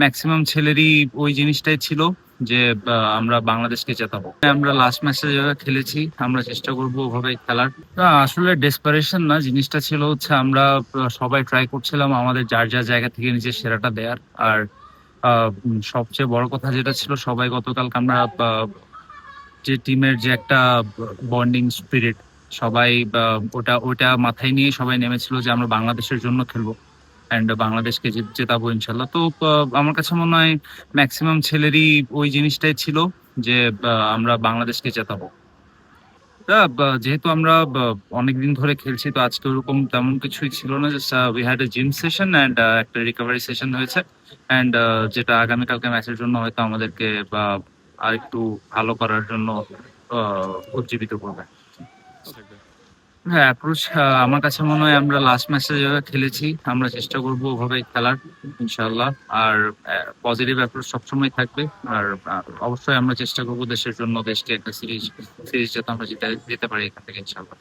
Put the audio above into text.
Maximum ছেলেরই ওই জিনিসটাই ছিল যে আমরা বাংলাদেশকে জেতাবো। আমরা লাস্ট ম্যাচে যেভাবে খেলেছি আমরা চেষ্টা করবো ওভাবে খেলার। আসলে ডেসপারেশন না, জিনিসটা ছিল হচ্ছে আমরা সবাই ট্রাই করছিলাম আমাদের যার যার জায়গা থেকে নিজের সেরাটা দেওয়ার। আর সবচেয়ে বড় কথা যেটা ছিল, সবাই গতকালকে আমরা যে টিমের যে একটা বন্ডিং স্পিরিট, সবাই ওটা ওটা মাথায় নিয়ে সবাই নেমেছিল যে আমরা বাংলাদেশের জন্য খেলবো অ্যান্ড বাংলাদেশকে জেতাবো ইনশাল্লাহ। তো আমার কাছে মনে হয় ম্যাক্সিমাম ছেলেরই ওই জিনিসটাই ছিল যে আমরা বাংলাদেশকে জেতাবো। যেহেতু আমরা অনেকদিন ধরে খেলছি, তো আজকে ওরকম তেমন কিছুই ছিল না, just we had a gym session and একটা রিকভারি সেশন হয়েছে অ্যান্ড যেটা আগামীকালকে ম্যাচের জন্য হয়তো আমাদেরকে আর একটু ভালো করার জন্য উজ্জীবিত করবে। হ্যাঁ, অ্যাপ্রোচ আমার কাছে মনে হয় আমরা লাস্ট ম্যাচে যেভাবে খেলেছি আমরা চেষ্টা করবো ওভাবে খেলার ইনশাল্লাহ। আর পজিটিভ অ্যাপ্রোচ সবসময় থাকবে। আর অবশ্যই আমরা চেষ্টা করবো দেশের জন্য, দেশকে একটা সিরিজ যাতে আমরা জিতে যেতে পারি এখান থেকে ইনশাল্লাহ।